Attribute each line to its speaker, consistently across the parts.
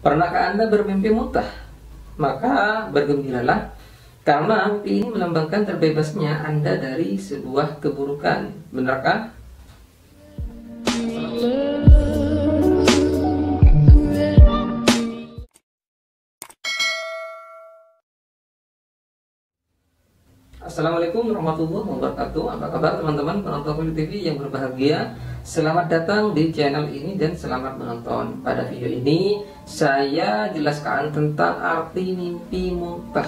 Speaker 1: Pernahkah Anda bermimpi muntah? Maka bergembiralah, karena mimpi ini melambangkan terbebasnya Anda dari sebuah keburukan. Benarkah? Assalamualaikum warahmatullahi wabarakatuh. Apa kabar teman-teman penonton Kulit TV yang berbahagia? Selamat datang di channel ini dan selamat menonton. Pada video ini saya jelaskan tentang arti mimpi muntah.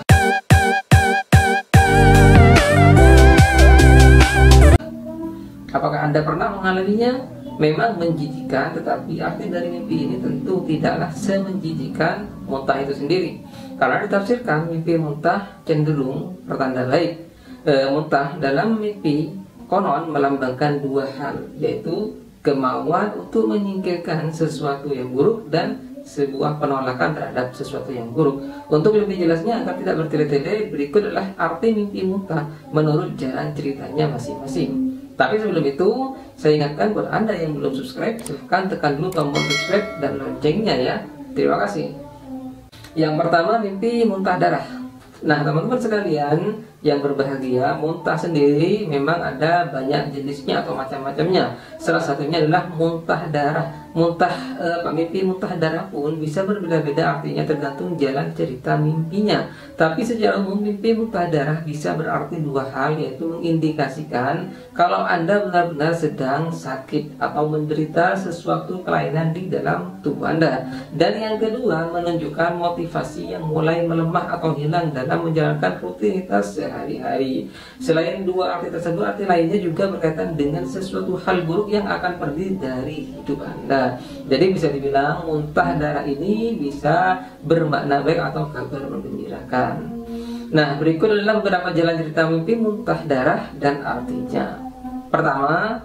Speaker 1: Apakah Anda pernah mengalaminya? Memang menjijikan, tetapi arti dari mimpi ini tentu tidaklah semenjijikan muntah itu sendiri. Karena ditafsirkan mimpi muntah cenderung pertanda baik. Muntah dalam mimpi konon melambangkan dua hal, yaitu kemauan untuk menyingkirkan sesuatu yang buruk dan sebuah penolakan terhadap sesuatu yang buruk. Untuk lebih jelasnya agar tidak bertele-tele, berikut adalah arti mimpi muntah menurut jalan ceritanya masing-masing. Tapi sebelum itu, saya ingatkan buat Anda yang belum subscribe, silahkan tekan dulu tombol subscribe dan loncengnya ya. Terima kasih. Yang pertama, mimpi muntah darah. Nah, teman-teman sekalian yang berbahagia, muntah sendiri memang ada banyak jenisnya atau macam-macamnya. Salah satunya adalah muntah darah. Mimpi muntah darah pun bisa berbeda-beda artinya tergantung jalan cerita mimpinya. Tapi secara umum mimpi muntah darah bisa berarti dua hal, yaitu mengindikasikan kalau Anda benar-benar sedang sakit atau menderita sesuatu kelainan di dalam tubuh Anda. Dan yang kedua, menunjukkan motivasi yang mulai melemah atau hilang dalam menjalankan rutinitas sehari-hari. Selain dua arti tersebut, arti lainnya juga berkaitan dengan sesuatu hal buruk yang akan pergi dari hidup Anda. Jadi bisa dibilang muntah darah ini bisa bermakna baik atau kabar menggembirakan. Nah, berikut adalah beberapa jalan cerita mimpi muntah darah dan artinya. Pertama,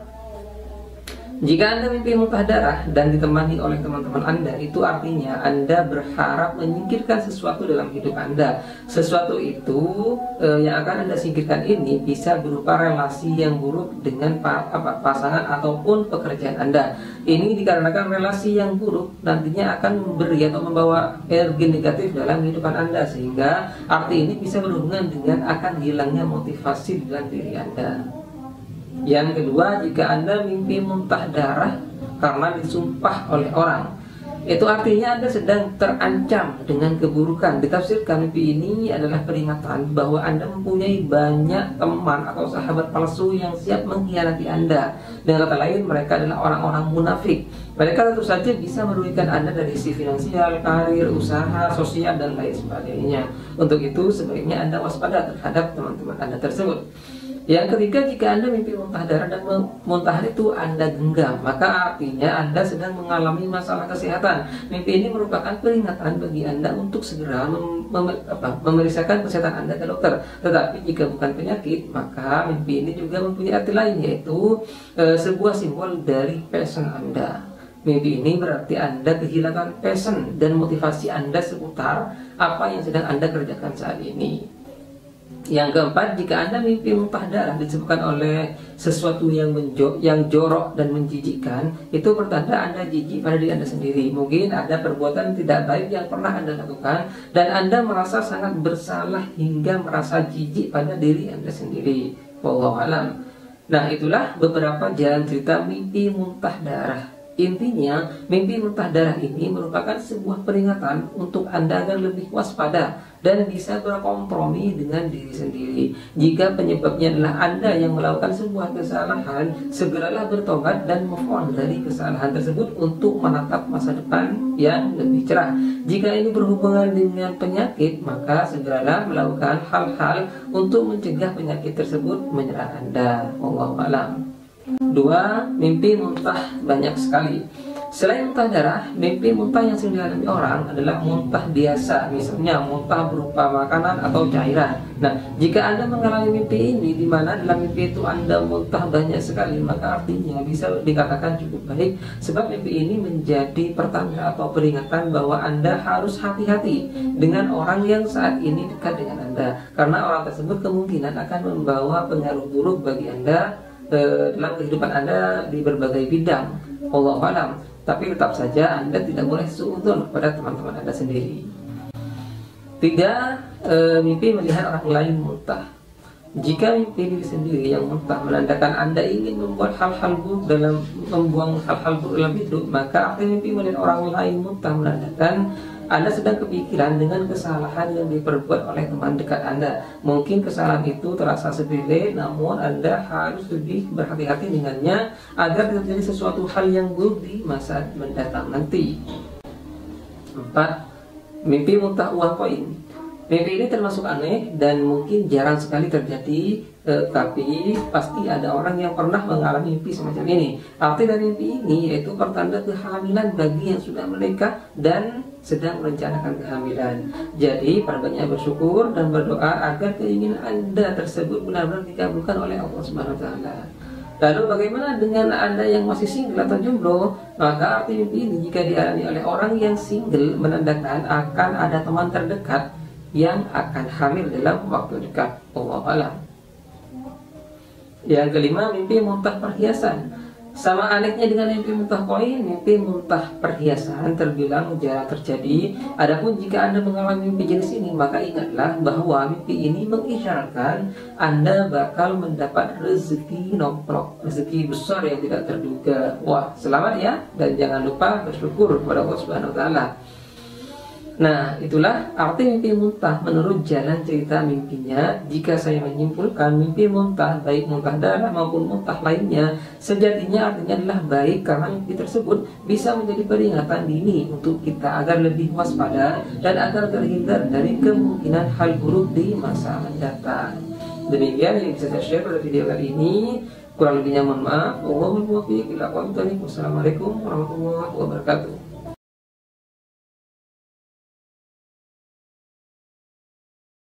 Speaker 1: jika Anda mimpi muntah darah dan ditemani oleh teman-teman Anda, itu artinya Anda berharap menyingkirkan sesuatu dalam hidup Anda. Sesuatu itu yang akan Anda singkirkan ini bisa berupa relasi yang buruk dengan pasangan ataupun pekerjaan Anda. Ini dikarenakan relasi yang buruk nantinya akan memberi atau membawa energi negatif dalam kehidupan Anda, sehingga arti ini bisa berhubungan dengan akan hilangnya motivasi dalam diri Anda. Yang kedua, jika Anda mimpi muntah darah karena disumpah oleh orang, itu artinya Anda sedang terancam dengan keburukan. Ditafsirkan mimpi ini adalah peringatan bahwa Anda mempunyai banyak teman atau sahabat palsu yang siap mengkhianati Anda. Dengan kata lain, mereka adalah orang-orang munafik. Mereka tentu saja bisa merugikan Anda dari sisi finansial, karir, usaha, sosial, dan lain sebagainya. Untuk itu, sebaiknya Anda waspada terhadap teman-teman Anda tersebut. Yang ketiga, jika Anda mimpi muntah darah dan muntah itu Anda genggam, maka artinya Anda sedang mengalami masalah kesehatan. Mimpi ini merupakan peringatan bagi Anda untuk segera memeriksakan kesehatan Anda ke dokter. Tetapi jika bukan penyakit, maka mimpi ini juga mempunyai arti lain, yaitu sebuah simbol dari passion Anda. Mimpi ini berarti Anda kehilangan passion dan motivasi Anda seputar apa yang sedang Anda kerjakan saat ini. Yang keempat, jika Anda mimpi muntah darah disebabkan oleh sesuatu yang jorok dan menjijikkan, itu pertanda Anda jijik pada diri Anda sendiri. Mungkin ada perbuatan tidak baik yang pernah Anda lakukan dan Anda merasa sangat bersalah hingga merasa jijik pada diri Anda sendiri. Wallahu a'lam. Nah, itulah beberapa jalan cerita mimpi muntah darah. Intinya, mimpi muntah darah ini merupakan sebuah peringatan untuk Anda agar lebih waspada dan bisa berkompromi dengan diri sendiri. Jika penyebabnya adalah Anda yang melakukan sebuah kesalahan, segeralah bertobat dan move on dari kesalahan tersebut untuk menatap masa depan yang lebih cerah. Jika ini berhubungan dengan penyakit, maka segeralah melakukan hal-hal untuk mencegah penyakit tersebut menyerang Anda. Wallahu a'lam. 2. Mimpi muntah banyak sekali. Selain muntah darah, mimpi muntah yang sering dialami orang adalah muntah biasa, misalnya muntah berupa makanan atau cairan. Nah, jika Anda mengalami mimpi ini, di mana dalam mimpi itu Anda muntah banyak sekali, maka artinya bisa dikatakan cukup baik, sebab mimpi ini menjadi pertanda atau peringatan bahwa Anda harus hati-hati dengan orang yang saat ini dekat dengan Anda, karena orang tersebut kemungkinan akan membawa pengaruh buruk bagi Anda dalam kehidupan Anda di berbagai bidang. Wallahu a'lam. tapi tetap saja Anda tidak boleh suudzon kepada teman-teman Anda sendiri. 3. Mimpi melihat orang lain muntah. Jika mimpi diri sendiri yang muntah menandakan Anda ingin membuat hal-hal buruk dalam membuang hal-hal buruk dalam hidup, maka arti mimpi melihat orang lain muntah menandakan Anda sedang kepikiran dengan kesalahan yang diperbuat oleh teman dekat Anda. Mungkin kesalahan itu terasa sepele, namun Anda harus lebih berhati-hati dengannya agar tidak terjadi sesuatu hal yang buruk di masa mendatang nanti. 4. Mimpi muntah uang koin. Mimpi ini termasuk aneh dan mungkin jarang sekali terjadi, tapi pasti ada orang yang pernah mengalami mimpi semacam ini. Arti dari mimpi ini yaitu pertanda kehamilan bagi yang sudah menikah dan sedang merencanakan kehamilan. Jadi perbanyak bersyukur dan berdoa agar keinginan Anda tersebut benar-benar dikabulkan oleh Allah Subhanahu wa taala. Lalu bagaimana dengan Anda yang masih single atau jomblo? Maka arti mimpi ini jika dialami oleh orang yang single menandakan akan ada teman terdekat yang akan hamil dalam waktu dekat. Wallahu a'lam. Yang kelima, mimpi muntah perhiasan. Sama anehnya dengan mimpi muntah koin, mimpi muntah perhiasan terbilang jarang terjadi. Adapun jika Anda mengalami mimpi jenis ini, maka ingatlah bahwa mimpi ini mengisyaratkan Anda bakal mendapat rezeki nomplok, rezeki besar yang tidak terduga. Wah, selamat ya, dan jangan lupa bersyukur kepada Allah Subhanahu wa taala. Nah, itulah arti mimpi muntah menurut jalan cerita mimpinya. Jika saya menyimpulkan, mimpi muntah, baik muntah darah maupun muntah lainnya, sejatinya artinya adalah baik karena mimpi tersebut bisa menjadi peringatan dini untuk kita agar lebih waspada dan agar terhindar dari kemungkinan hal buruk di masa mendatang. Demikian yang bisa saya share pada video kali ini. Kurang lebihnya mohon maaf. Wassalamualaikum warahmatullahi wabarakatuh.